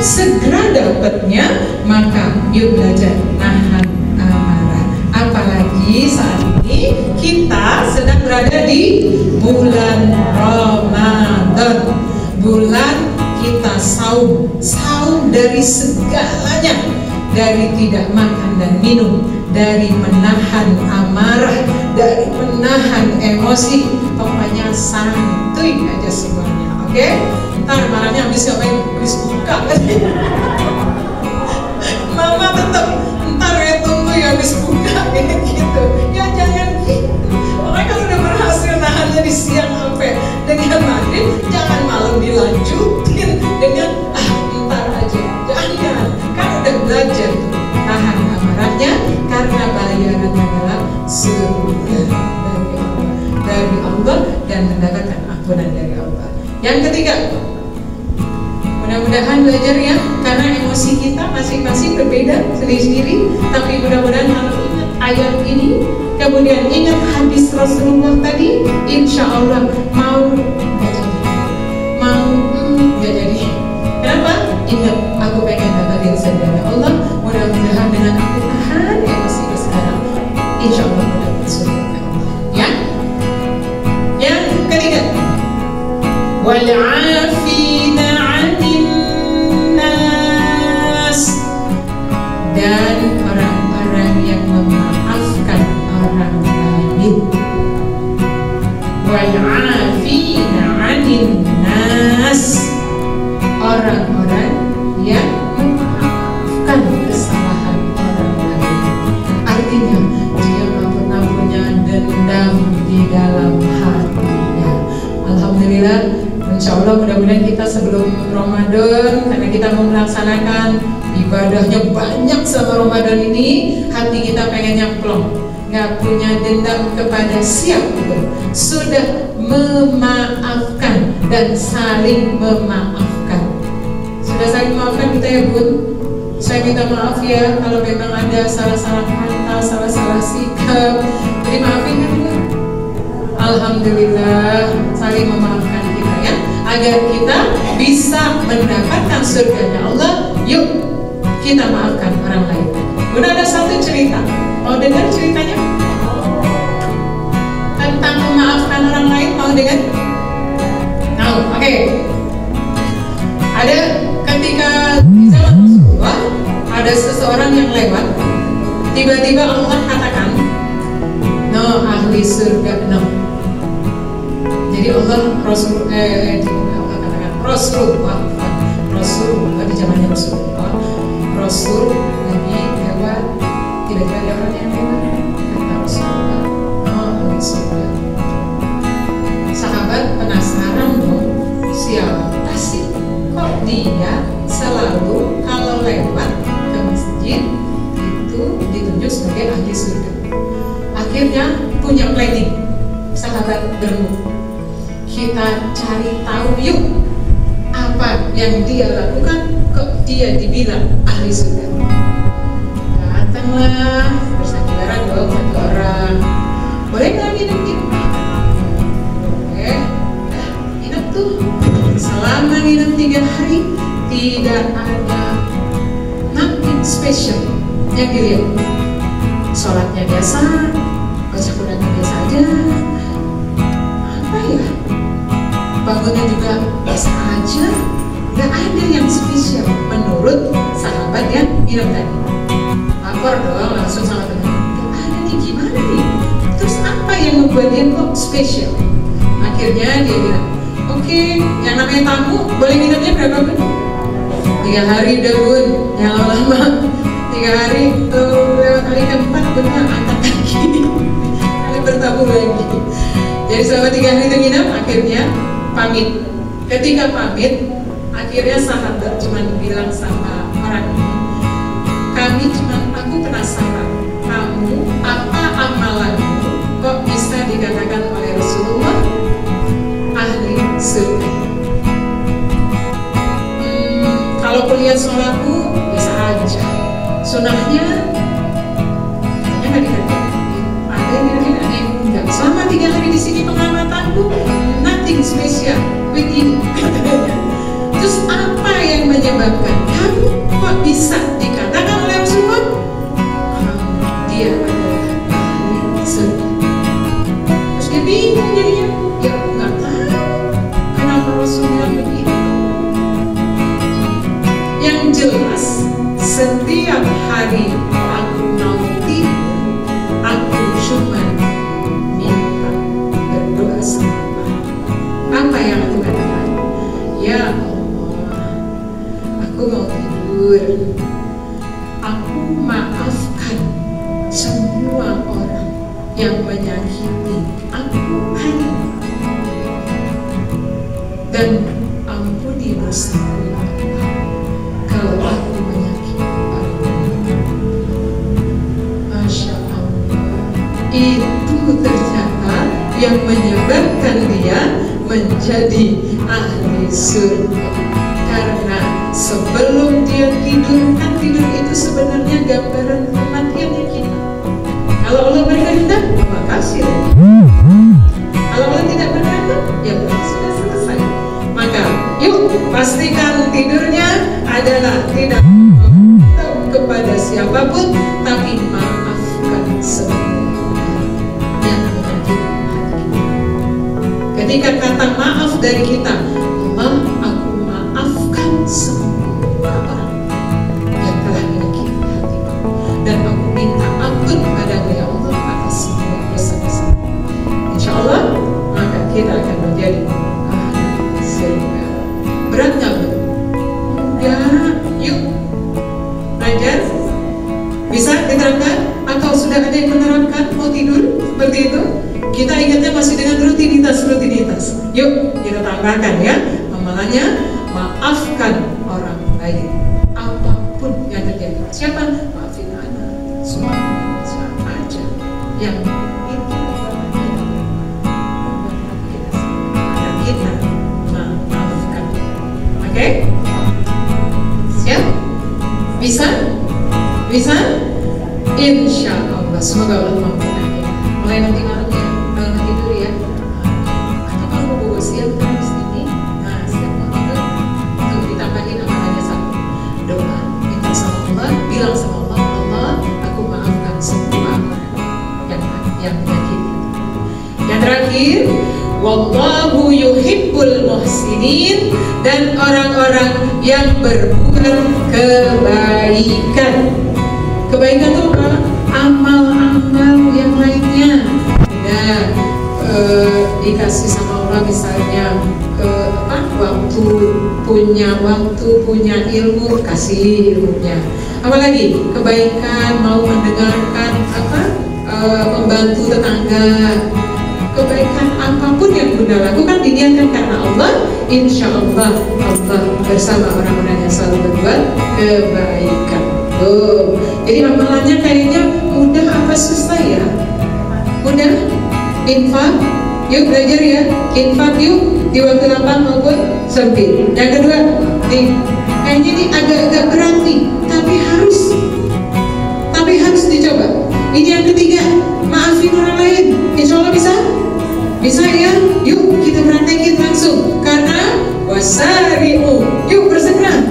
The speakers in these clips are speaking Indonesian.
segera dapatnya, maka yuk belajar nahan amarah. Apalagi saat ini kita sedang berada di bulan Ramadan, bulan kita saum dari segalanya, dari tidak makan dan minum, dari menahan amarah, dari menahan emosi, pokoknya santuy aja semuanya, oke? Ntar marahnya habis ngapain? Habis buka mama tetap ntar ya tunggu ya habis buka kayak gitu ya, jangan gitu. Makanya kalau udah berhasil nahannya di siang sampai dengan maghrib, jangan malam dilanjutin dengan ntar aja, jangan. Kan udah belajar tahan amarahnya, karena bayarannya adalah surga dari Allah dan mendapatkan ampunan dari Allah. Yang ketiga, mudah-mudahan belajar ya, karena emosi kita masing-masing berbeda sendiri-sendiri, tapi mudah-mudahan kalau ingat ayat ini, kemudian ingat hadis Rasulullah tadi, insya Allah mau gak jadi. Kenapa? Ingat, aku pengen dapatin surga Allah. Mudah-mudahan dengan aku tahan emosi sekarang, insya Allah mendapat surga Allah. Ya. Yang ketiga, wal'afina 'anil nas, dan orang-orang yang memaafkan orang lain. Wal'afina 'anil nas, orang-orang yang memaafkan kesalahan orang lain. Artinya dia nggak pernah punya dendam di dalam hatinya. Alhamdulillah, insya Allah mudah-mudahan kita sebelum Ramadan, karena kita mau melaksanakan ibadahnya banyak selama Ramadan ini, hati kita pengen nyemplung, nggak punya dendam kepada siapapun, sudah memaafkan dan saling memaafkan. Sudah saling memaafkan kita ya Bun. Saya minta maaf ya kalau memang ada salah-salah kata, salah-salah sikap, jadi maafin kan Bun. Alhamdulillah, saling memaafkan kita ya, agar kita bisa mendapatkan surganya Allah. Yuk kita maafkan orang lain. Udah ada satu cerita, mau dengar ceritanya? Tentang memaafkan orang lain, mau dengar? Tahu? Oke. Ada ketika di zaman Rasulullah, ada seseorang yang lewat, tiba-tiba Allah katakan, no ahli surga, no. Jadi Allah Rasulullah di zamannya Rasul lagi lewat, tiba-tiba ada orang yang lewat, kata Rasulullah, ahli surga. Sahabat penasaran dong, siapa sih kok dia selalu kalau lewat ke masjid itu ditunjuk sebagai ahli surga. Akhirnya punya planning, sahabat berembuk, kita cari tahu yuk apa yang dia lakukan kok dia dibilang ahli surga. Datanglah bersandingan dong satu orang, boleh nggak nginep? Boleh. Nginep tuh selama nginep 3 hari, tidak ada nothing special yang dilihat. Sholatnya biasa, baca Qurannya biasa aja, apa ya, bangunnya juga biasa aja, gak ada yang spesial menurut sahabat yang nginep tadi. Lapor dong langsung sama teman, gak ada nih, gimana nih, terus apa yang membuat dia kok spesial? Akhirnya dia bilang, oke, yang namanya tamu boleh nginepnya berapa Bun? 3 hari udah Bun, yang lama 3 hari tuh, lewat hari keempat benar angkat lagi kali bertamu lagi. Jadi selama 3 hari itu nginep, akhirnya pamit. Ketika pamit, akhirnya sahabat cuma bilang sama orang ini, aku penasaran, kamu apa amalanmu kok bisa dikatakan oleh Rasulullah ahli surga? Kalau kuliah sholatku biasa aja, sunahnya nggak dikerjain, ada yang dikerjain, ada yang enggak. Selama 3 hari di sini pengamatanku nothing special with you. Terus apa yang menyebabkan kamu kok bisa dikatakan oleh Rasulullah dia adalah ahli surga? Terus dia bingung jadinya, ya aku nggak tahu kenapa Rasulullah begitu. Yang jelas setiap hari aku mau tidur, aku cuma minta berdoa sama Allah. Apa yang aku katakan? Ya Allah, aku mau tidur. Aku maafkan semua orang yang menyakiti aku hari ini. Dan ampuni dosaku kalau aku menyakiti orang lain. Masya Allah, itu ternyata yang menyebabkan dia menjadi ahli surga. Karena sebelum dia tidur, kan tidur itu sebenarnya gambaran kematiannya kita. Kalau Allah berkehendak, makasih. Kalau Allah tidak berkehendak, ya sudah selesai. Maka yuk pastikan tidurnya adalah tidak kepada siapapun, tapi maafkan semua yang menyakiti hati kita. Ketika kata maaf dari kita, Allah, aku maafkan semua orang yang telah menyakiti hatiku, dan aku minta ampun padamu ya Allah atas semua dosa-dosa. Insya Allah maka kita akan menjadi ahli surga. Berat nggak Bu? Enggak. Yuk belajar. Bisa diterapkan? Atau sudah ada yang menerapkan mau tidur seperti itu? Kita ingatnya masih dengan rutinitas. Yuk kita tambahkan ya amalannya, maafkan orang lain apapun yang terjadi. Siapa? Maafin anak, suami, siapa aja yang itu kita maafkan. Oke? Siap? Bisa? Bisa? Insya Allah. Semoga Allah mampukan. Mulai nanti malam ya, kalau nanti dulu ya. Atau kalau mau bobo siang kan di sini. Nah, siap mau tidur. Tuh ditambahin amalannya satu. Doa, minta sama Allah, bilang sama Allah, Allah, aku maafkan semua orang yang menyakiti. Yang terakhir, wallahu yuhibbul muhsinin, dan orang-orang yang berbuat kebaikan. Kebaikan itu apa? Amal-amal yang lainnya. Ya, dikasih sama Allah misalnya waktu punya ilmu, kasih ilmunya. Apalagi kebaikan, mau mendengarkan membantu tetangga. Kebaikan apapun yang Bunda lakukan diniatkan karena Allah, insya Allah Allah bersama orang-orang yang selalu berbuat kebaikan. Tuh, jadi amalannya kayaknya mudah apa susah ya? Mudah? Infak, yuk belajar ya. Infak yuk di waktu lapang maupun sempit. Yang kedua, kayaknya ini agak-agak berat nih, tapi harus dicoba. Ini yang ketiga, maafin orang lain. Insya Allah bisa? Bisa ya? Yuk kita praktekin langsung. Karena wasari'u, yuk bersegera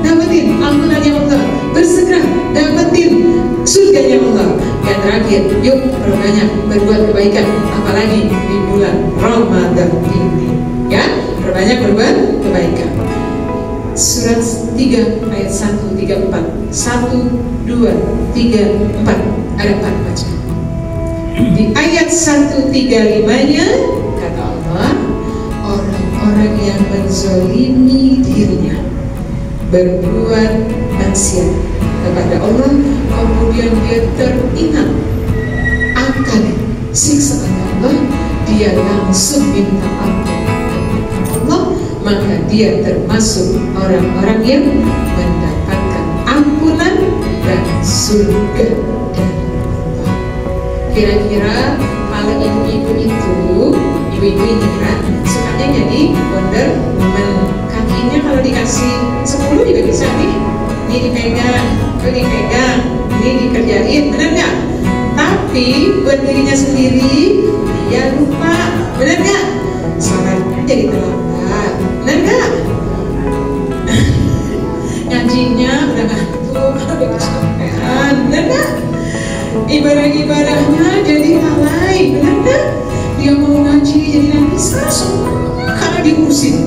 dapetin ampunannya Allah, bersegera dapetin surganya Allah. Yang terakhir, yuk perbanyak berbuat kebaikan, apalagi di bulan Ramadan ini ya, perbanyak berbuat kebaikan. Surat 3 ayat 1, 3, 4 1, 2, 3, 4 ada 4 bacaan. Di ayat 135-nya kata Allah, orang-orang yang menzolimi dirinya, berbuat maksiat kepada Allah, kemudian dia teringat akan siksaan Allah, dia langsung minta ampun Allah, maka dia termasuk orang-orang yang mendapatkan ampunan dan surga dari Allah. Kira-kira kalau ibu-ibu ini kan sukanya jadi Wonder Woman. Kakinya kalau dikasih 10 juga bisa nih. Ini dipegang, ini dikerjain, benar nggak? Tapi buat dirinya sendiri dia lupa, benar nggak? Sholatnya jadi terlambat, benar nggak? kecapean, benar nggak? Ibadah-ibadahnya jadi lalai, benar nggak? Dia mau ngaji jadi nggak bisa, semua karena diurusin.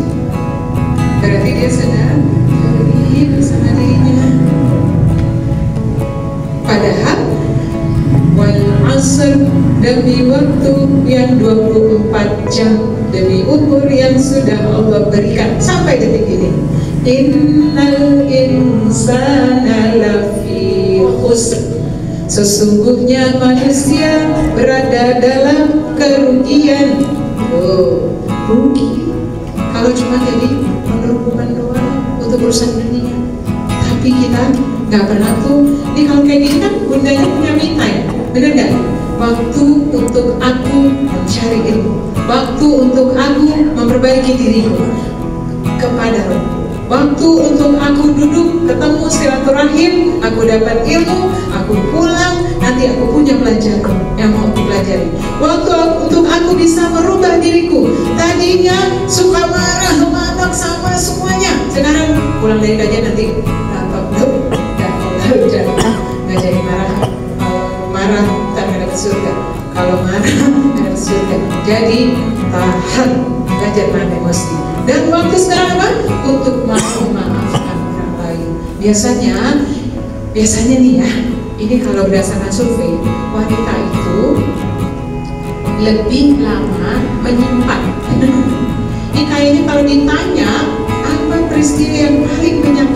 Berarti dia sedang jauh bersama dirinya. Padahal wal asr, demi waktu yang 24 jam, demi umur yang sudah Allah berikan sampai detik ini. Innal insana lafi khusr, sesungguhnya manusia berada dalam kerugian. Oh, rugi kalau cuma jadi penerbangan doang untuk urusan dunia. Tapi kita nggak pernah tuh. Ini kalau kayak gini kan bundanya punya me time, bener nggak? Waktu untuk aku mencari ilmu, waktu untuk aku memperbaiki diriku kepada Rob, waktu untuk aku duduk ketemu silaturahim, aku dapat ilmu, aku pulang, nanti aku punya pelajaran yang mau aku pelajari. Waktu untuk aku bisa merubah diriku. Tadinya suka marah sama anak sama semuanya, sekarang pulang dari kajian nanti nggak jadi marah. Kalau marah tak ada ke surga, kalau marah ada ke surga. Jadi tahan, belajar menahan emosi. Dan waktu sekarang apa? Untuk mau memaafkan orang lain. Biasanya nih ya, ini kalau berdasarkan survei, wanita itu lebih lama menyimpan. Ini kayaknya kalau ditanya apa peristiwa yang paling menyakitkan